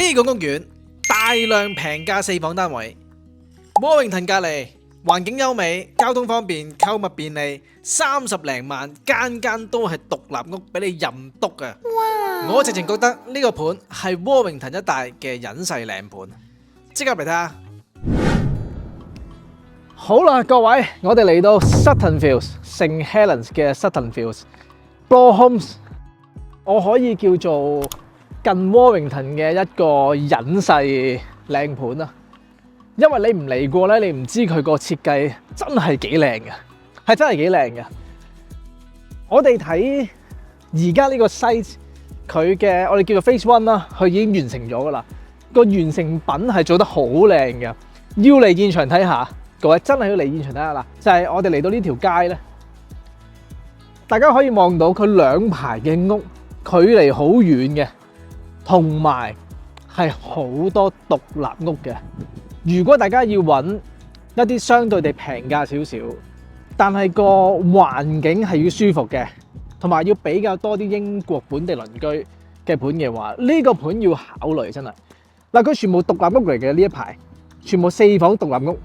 呢個屋苑大量平價4房單位，窩永騰隔離，環境優美，交通方便，購物便利，30零萬，間間都係獨立屋俾你任篤啊！我直情覺得呢個盤係窩永騰一帶嘅隱世靚盤，即刻嚟睇下。好啦，各位，我哋嚟到 Sutton Views 聖 Helens 嘅 Sutton Views Bloor Homes， 我可以叫做近窩永騰嘅一個隱世靚盤啊！因為你唔嚟過咧，你唔知佢個設計真係幾靚嘅，係真係幾靚嘅。我哋睇而家呢個 site， 佢嘅我哋叫做 Phase 1啦，佢已經完成咗噶啦，個完成品係做得好靚嘅。要嚟現場睇下。各位真係要嚟現場睇下啦，就係我哋嚟到呢條街咧，大家可以望到佢兩排嘅屋，距離好遠嘅，同埋係好多獨立屋嘅。如果大家要揾一啲相對地平價少少，但係個環境係要舒服嘅，同埋要比較多啲英國本地鄰居嘅盤嘅話，呢個盤要考慮真係。嗱，佢全部獨立屋嚟嘅呢一排，全部4房獨立屋。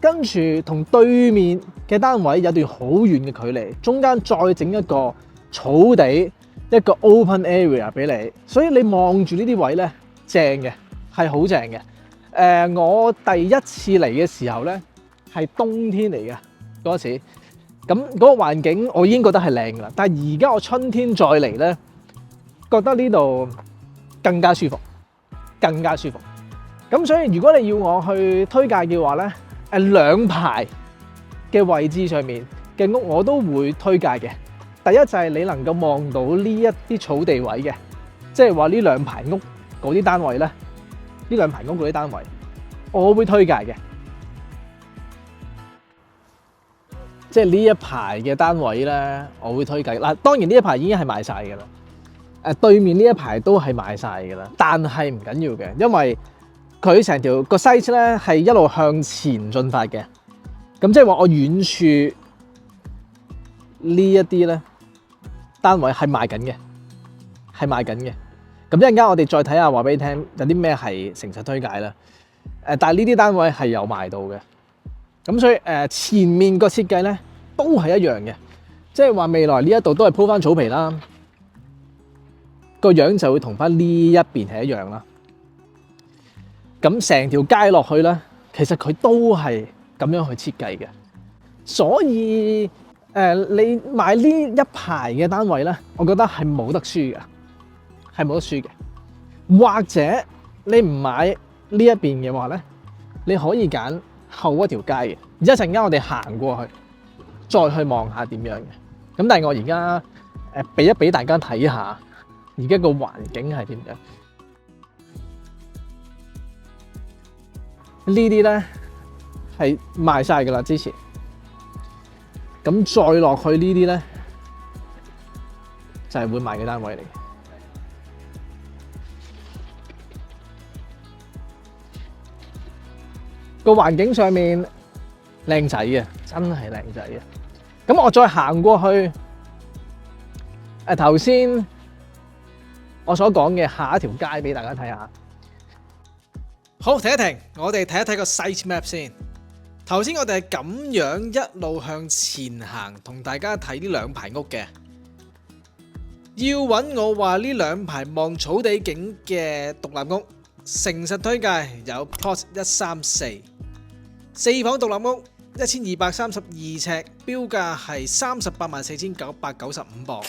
跟住同對面嘅單位有段好遠嘅距離，中間再整一個草地，一個 open area 俾你，所以你望住呢啲位咧，正嘅，係好正嘅。我第一次嚟嘅時候咧，係冬天嚟嘅嗰時，咁嗰個環境我已經覺得係靚㗎啦。但係而家我春天再嚟咧，覺得呢度更加舒服，更加舒服。咁所以如果你要我去推介嘅話咧，兩排嘅位置上面嘅屋我都會推介嘅。第一就係你能夠望到呢一啲草地位嘅，即係話呢兩排屋嗰啲單位咧，呢兩排屋嗰啲單位，我會推介嘅。即係呢一排嘅單位咧，我會推介。嗱，當然呢一排已經係賣晒㗎啦。對面呢一排都係賣晒㗎啦，但係唔緊要嘅，因為佢成條個 site 咧係一路向前進發嘅，咁即係話我遠處呢一啲咧單位係賣緊嘅，係賣緊嘅。咁一陣間我哋再睇下，話俾你聽有啲咩係誠實推介啦。但係呢啲單位係有賣到嘅，咁所以前面個設計咧都係一樣嘅，即係話未來呢一度都係鋪翻草皮啦，個樣就會同翻呢一邊係一樣啦。咁成條街落去咧，其實佢都係咁樣去設計嘅，所以你買呢一排嘅單位咧，我覺得係冇得輸嘅，係冇得輸嘅。或者你唔買呢一邊嘅話咧，你可以揀後一條街嘅。而一陣間我哋行過去，再去望下點樣嘅。咁但係我而家俾一俾大家睇下，而家個環境係點樣。呢啲咧係賣晒㗎啦，之前咁再落去呢啲咧就係會賣嘅單位嚟嘅。個環境上面靚仔嘅，真係靚仔嘅。咁我再行過去頭先我所講嘅下一條街俾大家睇下。好，停一停，我哋睇一睇個 site map 先。頭先我哋係咁樣一路向前行，同大家睇呢兩排屋嘅。要揾我話呢兩排望草地景嘅獨立屋，誠實推介有 Plot 134， 4房獨立屋，1232尺，標價係384995磅，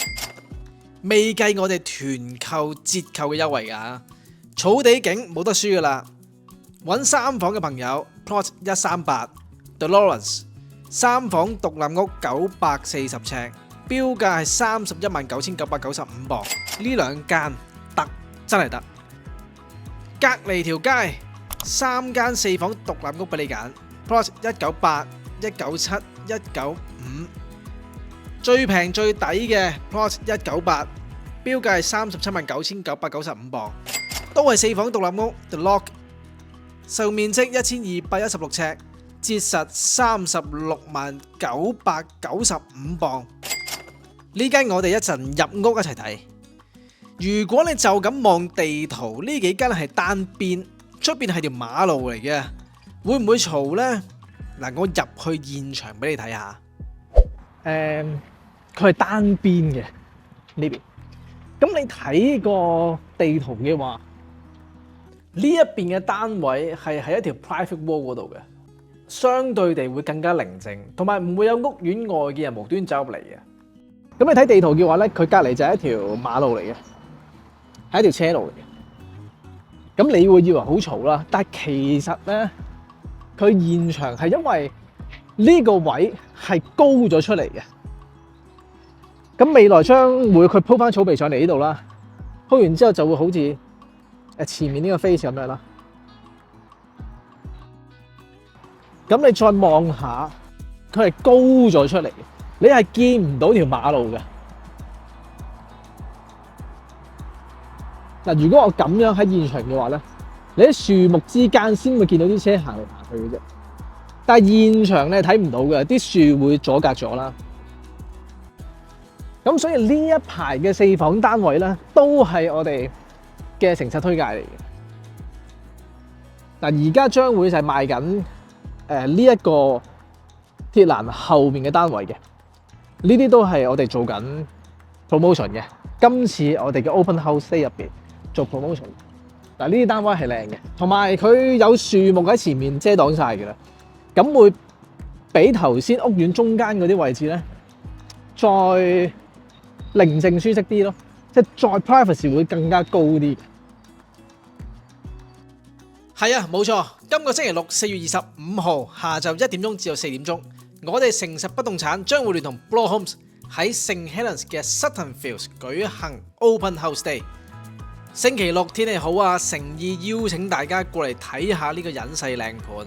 未計我哋團購折扣嘅優惠㗎。草地景冇得輸㗎啦。揾3房嘅朋友 ，Plot 138 The Lawrence， 3房獨立屋940尺，標價係319995磅。呢兩間得，真係得。隔離條街3間4房獨立屋俾你揀 ，Plot 198、197、195，最平最抵嘅 Plot 198，標價係379995磅，都係4房獨立屋 The Lock。售面積1216尺，折實369995磅。呢間我哋一陣入屋一齊睇。如果你就咁望地圖，呢幾間係單邊，出邊係條馬路嚟嘅，會唔會嘈呢？嗱，我入去現場俾你睇下。佢係單邊嘅呢邊。咁你睇個地圖嘅話，呢一邊嘅單位係喺一條 private wall 嗰度嘅，相對地會更加寧靜，同埋唔會有屋苑外嘅人無端走入嚟嘅。咁你睇地圖嘅話咧，佢隔離就係一條馬路嚟嘅，係一條車路嚟嘅。咁你會以為好嘈啦，但係其實咧，佢現場係因為呢個位係高咗出嚟嘅。咁未來將會佢鋪翻草皮上嚟呢度啦，鋪完之後就會好似前面呢個 face 咁樣啦。咁你再望下，佢係高咗出嚟，你係見唔到條馬路嘅。嗱，如果我咁樣喺現場嘅話咧，你喺樹木之間先會見到啲車行嚟行去嘅啫。但係現場你係睇唔到嘅，啲樹會阻隔咗啦。咁所以呢一排嘅4房單位咧，都係我哋嘅誠實推介嚟嘅。嗱，而家將會就係賣緊呢一個鐵欄後面嘅單位嘅，呢啲都係我哋做緊 promotion 嘅。今次我哋嘅 open house day 入邊做 promotion。嗱，呢啲單位係靚嘅，同埋佢有樹木喺前面遮擋晒嘅啦，咁會比頭先屋苑中間嗰啲位置咧，再寧靜舒適啲咯，即係再 privacy 會更加高啲。係啊，冇錯。今個星期六4月25號下晝1點鐘至到4點鐘，我哋誠實不動產將會聯同 Bloor Homes 喺聖 Helens 嘅 Sutton Fields 舉行 Open House Day。星期六天氣好啊，誠意邀請大家過嚟睇下呢個隱世靚盤，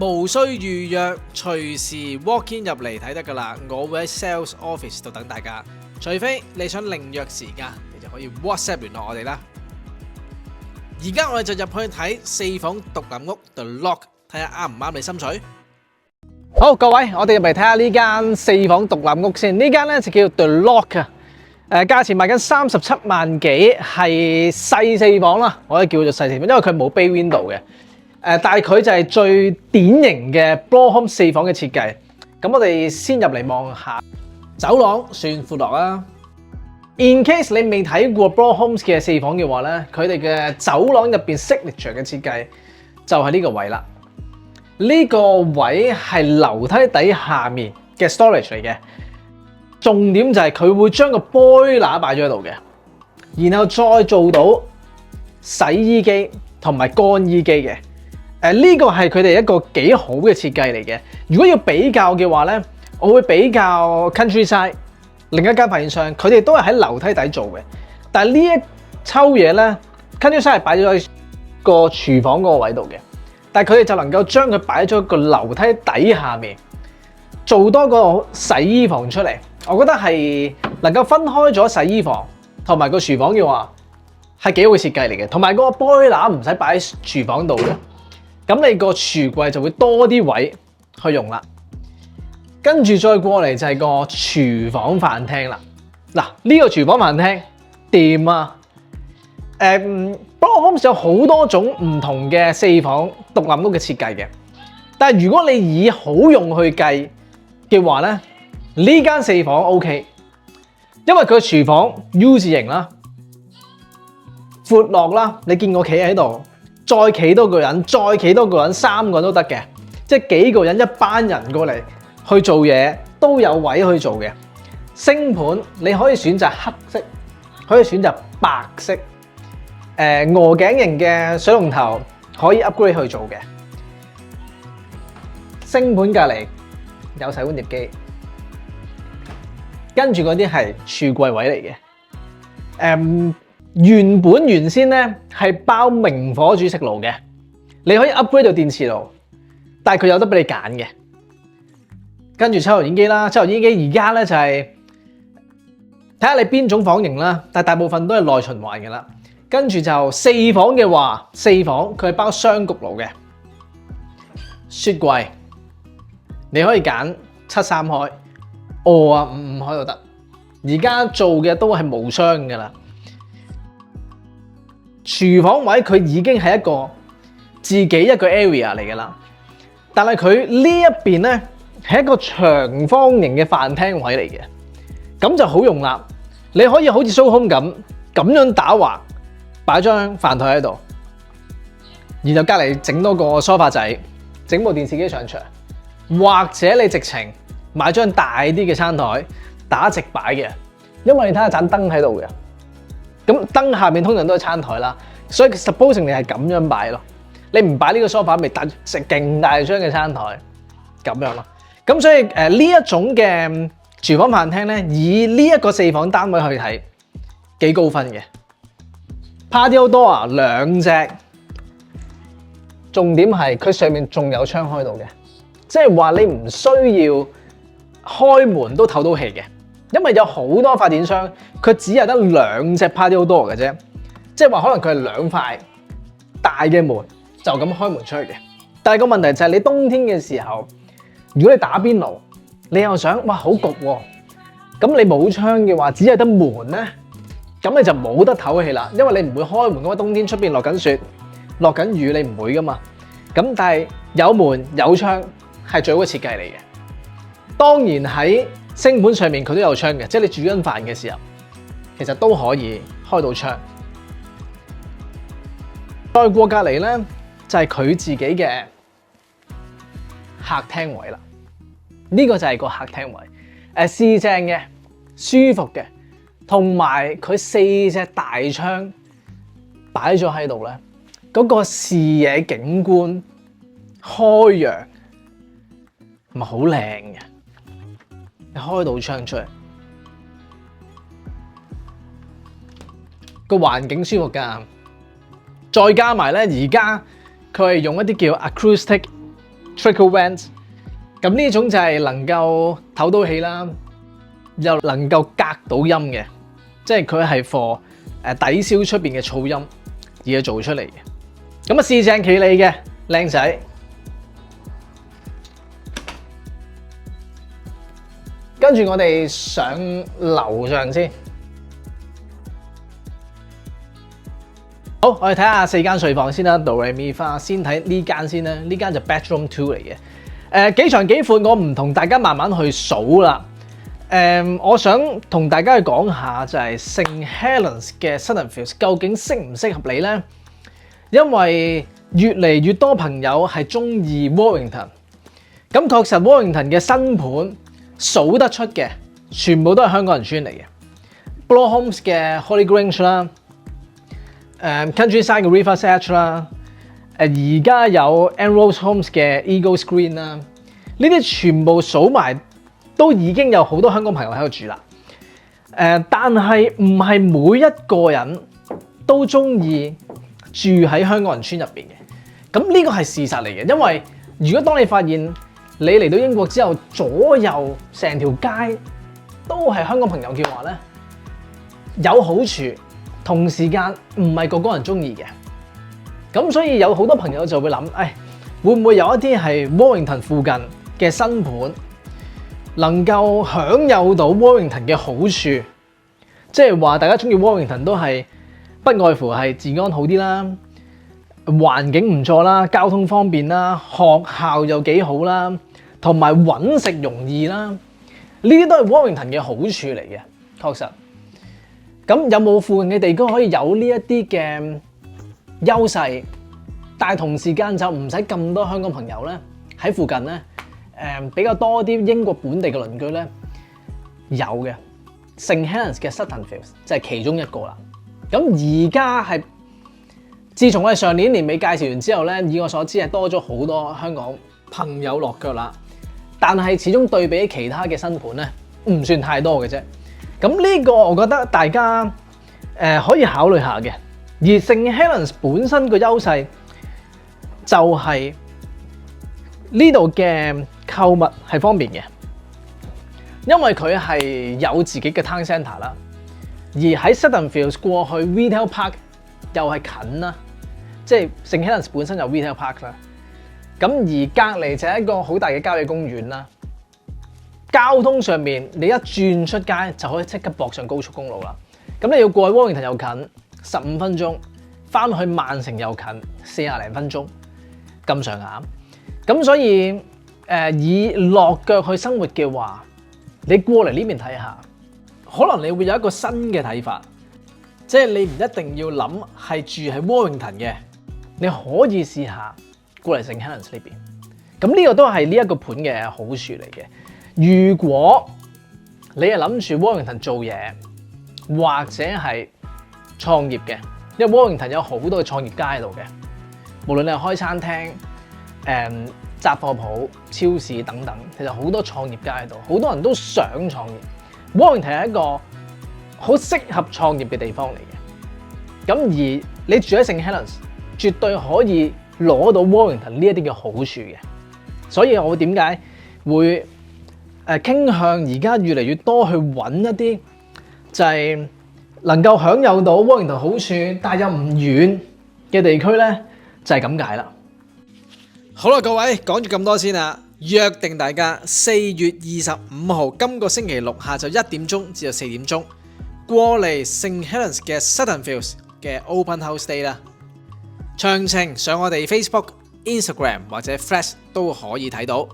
無需預約，隨時 walk in 入嚟睇得噶啦。我會喺 Sales Office 度等大家。除非你想另約時間，你就可以 WhatsApp 聯絡我哋啦。而家我哋就入去睇4房獨立屋 The Lock， 睇下啱唔啱你心水。好，各位，我哋入嚟睇下呢間4房獨立屋先。呢間咧就叫 The Lock 啊，價錢賣緊37萬幾，係細4房啦，我可以叫做細4房，因為佢冇 bay window 嘅。但係佢就係最典型嘅 Bloor Homes 4房嘅設計。咁我哋先入嚟望下。走廊算闊落啦。In case 你未睇過 Bloor Homes 嘅4房嘅話咧，佢哋嘅走廊入邊 signature 嘅設計就係呢個位啦。呢個位係樓梯底下面嘅 storage 嚟嘅。重點就係佢會將個 boiler 擺咗喺度嘅，然後再做到洗衣機同埋乾衣機嘅。呢個係佢哋一個幾好嘅設計嚟嘅。如果要比較嘅話咧，我會比較 Countryside 另一間發展商，佢哋都係喺樓梯底做嘅。但係呢一抽嘢咧 ，Countryside 係擺咗喺個廚房嗰個位度嘅，但係佢哋就能夠將佢擺咗個樓梯底下面，做多個洗衣房出嚟。我覺得係能夠分開咗洗衣房同埋個廚房嘅話，係幾好嘅設計嚟嘅。同埋個 boiler 唔使擺喺廚房度嘅，咁你個櫥櫃就會多啲位去用啦。跟住再過嚟就係個廚房飯廳啦。嗱，呢個廚房飯廳掂啊！Bloor Homes 有好多種唔同嘅4房獨立屋嘅設計嘅，但係如果你以好用去計嘅話咧，呢間4房 OK， 因為佢廚房 U 字型啦，闊落啦，你見我企喺度，再企多個人，再企多個人，3個人都得嘅，即係幾個人一班人過嚟去做嘢都有位去做嘅。星盤你可以選擇黑色，可以選擇白色。鵝頸型嘅水龍頭可以 upgrade 去做嘅。星盤隔離有洗碗碟機，跟住嗰啲係櫥櫃位嚟嘅。原先咧係包明火煮食爐嘅，你可以 upgrade 到電磁爐，但係佢有得俾你揀嘅。跟住抽油煙機啦，抽油煙機而家咧就係睇下你邊種房型啦，但係大部分都係內循環嘅啦。跟住就4房嘅話，4房佢係包雙焗爐嘅，雪櫃你可以揀7-3開，啊5-5開都得。而家做嘅都係無霜㗎啦。廚房位佢已經係一個自己一個 area 嚟㗎啦。但係佢呢一邊咧係一個長方形嘅飯廳位嚟嘅，咁就好容納。你可以好似 show home 咁樣打橫擺張飯台喺度，然後隔離整多個梳化仔，整部電視機上牆，或者你直情買張大啲嘅餐台打直擺嘅，因為你睇下盞燈喺度嘅，咁燈下面通常都係餐台啦，所以 supposing 你係咁樣擺咯，你唔擺呢個梳化咪搭成勁大張嘅餐台咁樣咯，咁所以呢一種嘅廚房飯廳咧，以呢一個4房單位去睇幾高分嘅 patio door 2隻，重點係佢上面仲有窗開到嘅，即係話你唔需要開門都透到氣嘅，因為有好多發展商佢只係得2隻 patio door 嘅啫，即係話可能佢係2塊大嘅門就咁開門出去嘅。但係個問題就係你冬天嘅時候，如果你打邊爐，你又想哇好焗喎，咁你冇窗嘅話，只係得門咧，咁你就冇得唞氣啦，因為你唔會開門嘅話，冬天出邊落緊雪、落緊雨，你唔會噶嘛。咁但係有門有窗係最好嘅設計嚟嘅。當然喺星盤上面佢都有窗嘅，即係你煮緊飯嘅時候，其實都可以開到窗。再過隔離咧，就係佢自己嘅客廳位啦。呢個就係個客廳位，視正嘅、舒服嘅，同埋佢4隻大窗擺咗喺度咧，嗰個視野景觀開揚，咪好靚嘅。你開到窗出嚟，個環境舒服㗎。再加埋咧，而家佢係用一啲叫 acoustic trickle vent。咁呢種就係能夠透到氣啦，又能夠隔到音嘅，即係佢係 for 抵消出邊嘅噪音而去做出嚟嘅。咁啊，視正企理嘅靚仔。跟住我哋上樓上先。好，我哋睇下4間睡房先啦。Do re mi fa，先睇呢間先啦。呢間就 bedroom 2嚟嘅。幾長幾闊，我唔同大家慢慢去數啦。我想同大家去講下就係聖 Helens 嘅 Suttonfields 究竟適唔適合你咧？因為越嚟越多朋友係中意 Warrington， 咁確實 Warrington 嘅新盤數得出嘅，全部都係香港人村嚟嘅。Bloor Homes 嘅 Holly Grange 啦，Countryside 嘅 River's Edge 啦。而家有 Anrose Homes 嘅 Eagles Green 啦，呢啲全部數埋都已經有好多香港朋友喺度住啦。但係唔係每一個人都中意住喺香港人村入邊嘅。咁呢個係事實嚟嘅，因為如果當你發現你嚟到英國之後，左右成條街都係香港朋友嘅話咧，有好處，同時間唔係個個人中意嘅。咁所以有好多朋友就會諗，會唔會有一啲係 Warrington 附近嘅新盤，能夠享有到 Warrington 嘅好處？即係話大家中意 Warrington 都係不外乎係治安好啲啦，環境唔錯啦，交通方便啦，學校又幾好啦，同埋揾食容易啦，呢啲都係 Warrington 嘅好處嚟嘅，確實。咁有冇附近嘅地區可以有呢一啲嘅優勢，但係同時間就唔使咁多香港朋友咧喺附近咧，比較多啲英國本地嘅鄰居咧有嘅。聖 Helens 嘅 Suttonfields 就係其中一個啦。咁而家係自從我哋上年年尾介紹完之後咧，以我所知係多咗好多香港朋友落腳啦。但係始終對比其他嘅新盤咧，唔算太多嘅啫。咁呢個我覺得大家可以考慮下嘅。而聖 Helens 本身個優勢就係呢度嘅購物係方便嘅，因為佢係有自己嘅 town centre 啦。而喺 Suttonfields 過去 Retail Park 又係近啦，即係聖 Helens 本身有 Retail Park 啦。咁而隔離就係一個好大嘅郊野公園啦。交通上面你一轉出街就可以即刻駁上高速公路啦。咁你要過去 Warrington 又近，15分鐘，翻去曼城又近40零分鐘咁上下。咁所以以落腳去生活嘅話，你過嚟呢邊睇下，可能你會有一個新嘅睇法，即係你唔一定要諗係住喺 Warrington 嘅，你可以試下過嚟聖 Helens 呢邊。咁呢個都係呢一個盤嘅好處嚟嘅。如果你係諗住 Warrington 做嘢或者係創業嘅，因為 Warrington 有好多嘅創業街喺度嘅，無論你係開餐廳、雜貨鋪、超市等等，其實好多創業街喺度，好多人都想創業。Warrington 係一個好適合創業嘅地方嚟嘅。咁而你住喺聖 Helens，絕對可以攞到 Warrington 呢一啲嘅好處嘅。所以我點解會傾向而家越嚟越多去揾一啲就係能夠享有到 Warrington 好處，但又唔遠嘅地區咧，就係咁解啦。好啦，各位講住咁多先啦，約定大家4月25號今個星期六下晝1點鐘至到4點鐘過嚟聖 Helens 嘅 Sutton Fields 嘅 Open House Day 啦。詳情上我哋 Facebook、Instagram 或者 Flash 都可以睇到。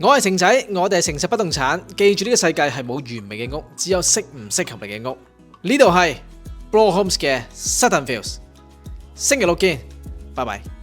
我係成仔，我哋係誠實不動產。記住呢個世界係冇完美嘅屋，只有適唔適合你嘅屋。呢度係 Bloor Homes 嘅 Sutton Fields，星期六見，拜拜。